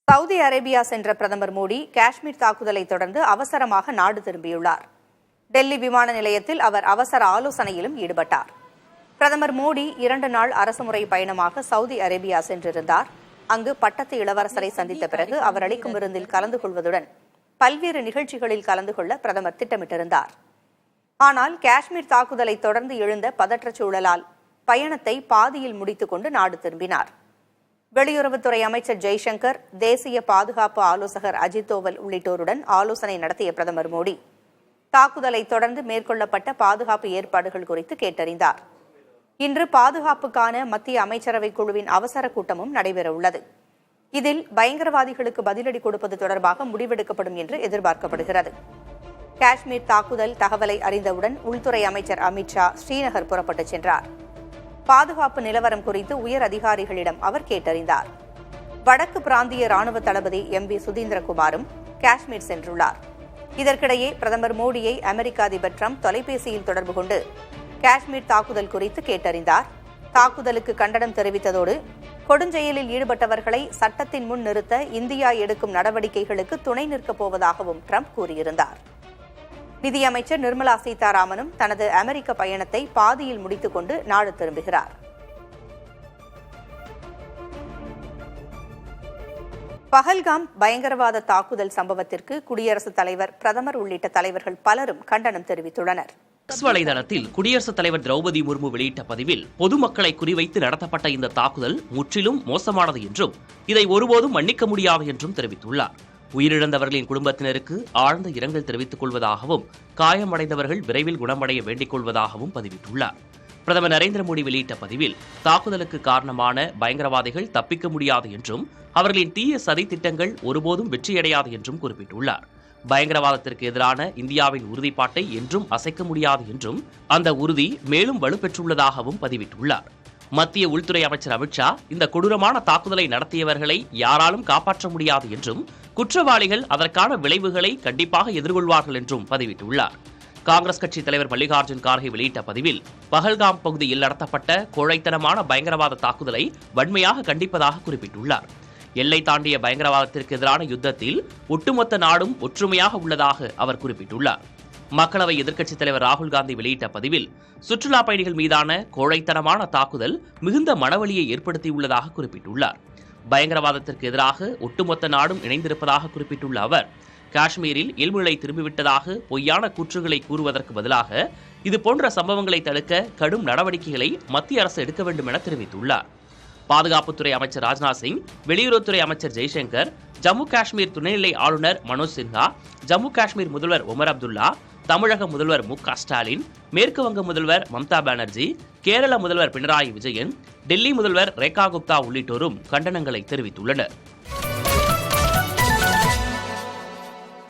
Saudi Arabia சென்ற பிரதமர் மோடி காஷ்மீர் தாக்குதலை தொடர்ந்து அவசரமாக நாடு திரும்பியுள்ளார். டெல்லி விமான நிலையத்தில் அவர் அவசர ஆலோசனையிலும் ஈடுபட்டார். பிரதமர் மோடி 2 நாள் அரசுமுறை பயணமாக சவுதி அரேபியா சென்றிருந்தார். அங்கு பட்டத்து இளவரசரை சந்தித்த பிறகு அவர் அளிக்கும் விருந்தில் கலந்து கொள்வதுடன் பல்வேறு நிகழ்ச்சிகளில் கலந்து கொள்ள பிரதமர் திட்டமிட்டிருந்தார். ஆனால் காஷ்மீர் தாக்குதலை தொடர்ந்து எழுந்த பதற்றச் சூழலால் பயணத்தை பாதியில் முடித்துக் கொண்டு நாடு திரும்பினார். வெளியுறவுத்துறை அமைச்சர் ஜெய்சங்கர், தேசிய பாதுகாப்பு ஆலோசகர் அஜித் தோவல் உள்ளிட்டோருடன் ஆலோசனை நடத்திய பிரதமர் மோடி தாக்குதலை தொடர்ந்து மேற்கொள்ளப்பட்ட பாதுகாப்பு ஏற்பாடுகள் குறித்து கேட்டறிந்தார். இன்று பாதுகாப்புக்கான மத்திய அமைச்சரவைக் குழுவின் அவசர கூட்டமும் நடைபெறவுள்ளது. இதில் பயங்கரவாதிகளுக்கு பதிலடி கொடுப்பது தொடர்பாக முடிவெடுக்கப்படும் என்று எதிர்பார்க்கப்படுகிறது. காஷ்மீர் தாக்குதல் தகவலை அறிந்தவுடன் உள்துறை அமைச்சர் அமித் ஷா ஸ்ரீநகர் புறப்பட்டுச் சென்றார். பாதுகாப்பு நிலவரம் குறித்து உயர் அதிகாரிகளிடம் அவர் கேட்டறிந்தார். வடக்கு பிராந்திய ராணுவ தளபதி MV சுதீந்திரகுமாரும் காஷ்மீர் சென்றுள்ளார். இதற்கிடையே பிரதமர் மோடியை அமெரிக்க அதிபர் டிரம்ப் தொலைபேசியில் தொடர்பு கொண்டு காஷ்மீர் தாக்குதல் குறித்து கேட்டறிந்தார். தாக்குதலுக்கு கண்டனம் தெரிவித்ததோடு கொடுஞ்செயலில் ஈடுபட்டவர்களை சட்டத்தின் முன் நிறுத்த இந்தியா எடுக்கும் நடவடிக்கைகளுக்கு துணை நிற்கப் போவதாகவும் டிரம்ப் கூறியிருந்தார். நிதியமைச்சர் நிர்மலா சீதாராமனும் தனது அமெரிக்க பயணத்தை பாதியில் முடித்துக் கொண்டு நாடு திரும்புகிறார். பஹல்காம் பயங்கரவாத தாக்குதல் சம்பவத்திற்கு குடியரசுத் தலைவர், பிரதமர் உள்ளிட்ட தலைவர்கள் பலரும் கண்டனம் தெரிவித்துள்ளனர். வலைதளத்தில் குடியரசுத் தலைவர் திரௌபதி முர்மு வெளியிட்ட பதிவில் பொதுமக்களை குறிவைத்து நடத்தப்பட்ட இந்த தாக்குதல் முற்றிலும் மோசமானது என்றும் இதை ஒருபோதும் மன்னிக்க முடியாது என்றும் தெரிவித்துள்ளார். உயிரிழந்தவர்களின் குடும்பத்தினருக்கு ஆழ்ந்த இரங்கல் தெரிவித்துக் கொள்வதாகவும் காயமடைந்தவர்கள் விரைவில் குணமடைய வேண்டிக் கொள்வதாகவும் பதிவிட்டுள்ளார். பிரதமர் நரேந்திர மோடி வெளியிட்ட பதிவில் தாக்குதலுக்கு காரணமான பயங்கரவாதிகள் தப்பிக்க முடியாது என்றும் அவர்களின் தீய சதி திட்டங்கள் ஒருபோதும் வெற்றியடையாது என்றும் குறிப்பிட்டுள்ளார். பயங்கரவாதத்திற்கு எதிரான இந்தியாவின் உறுதிப்பாட்டை என்றும் அசைக்க முடியாது என்றும் அந்த உறுதி மேலும் வலுப்பெற்றுள்ளதாகவும் பதிவிட்டுள்ளார். மத்திய உள்துறை அமைச்சர் அமித் ஷா இந்த கொடூரமான தாக்குதலை நடத்தியவர்களை யாராலும் காப்பாற்ற முடியாது என்றும் குற்றவாளிகள் அதற்கான விளைவுகளை கண்டிப்பாக எதிர்கொள்வார்கள் என்றும் பதிவிட்டுள்ளார். காங்கிரஸ் கட்சி தலைவர் மல்லிகார்ஜுன் கார்கே வெளியிட்ட பதிவில் பஹல்காம் பகுதியில் நடத்தப்பட்ட கோழைத்தனமான பயங்கரவாத தாக்குதலை வன்மையாக கண்டிப்பதாக குறிப்பிட்டுள்ளார். எல்லை தாண்டிய பயங்கரவாதத்திற்கு எதிரான யுத்தத்தில் ஒட்டுமொத்த நாடும் ஒற்றுமையாக உள்ளதாக அவர் குறிப்பிட்டுள்ளார். மக்களவை எதிர்க்கட்சித் தலைவர் ராகுல் காந்தி வெளியிட்ட பதிவில் சுற்றுலா பயணிகள் மீதான கோழைத்தனமான தாக்குதல் மிகுந்த மனவலியை ஏற்படுத்தியுள்ளதாக குறிப்பிட்டுள்ளார். பயங்கரவாதத்திற்கு எதிராக ஒட்டுமொத்த நாடும் இணைந்திருப்பதாக குறிப்பிட்டுள்ள அவர் காஷ்மீரில் இயல்புநிலை திரும்பிவிட்டதாக பொய்யான கூற்றுகளை கூறுவதற்கு பதிலாக இதுபோன்ற சம்பவங்களை தடுக்க கடும் நடவடிக்கைகளை மத்திய அரசு எடுக்க வேண்டும் என தெரிவித்துள்ளார். பாதுகாப்புத்துறை அமைச்சர் ராஜ்நாத் சிங், வெளியுறவுத்துறை அமைச்சர் ஜெய்சங்கர், ஜம்மு காஷ்மீர் துணைநிலை ஆளுநர் மனோஜ் சின்ஹா, ஜம்மு காஷ்மீர் முதல்வர் உமர் அப்துல்லா, தமிழக முதல்வர் மு.க. ஸ்டாலின், மேற்கு வங்க முதல்வர் மம்தா பானர்ஜி, கேரள முதல்வர் பினராயி விஜயன், டெல்லி முதல்வர் ரேகா குப்தா உள்ளிட்டோரும் கண்டனங்களை தெரிவித்துள்ளனர்.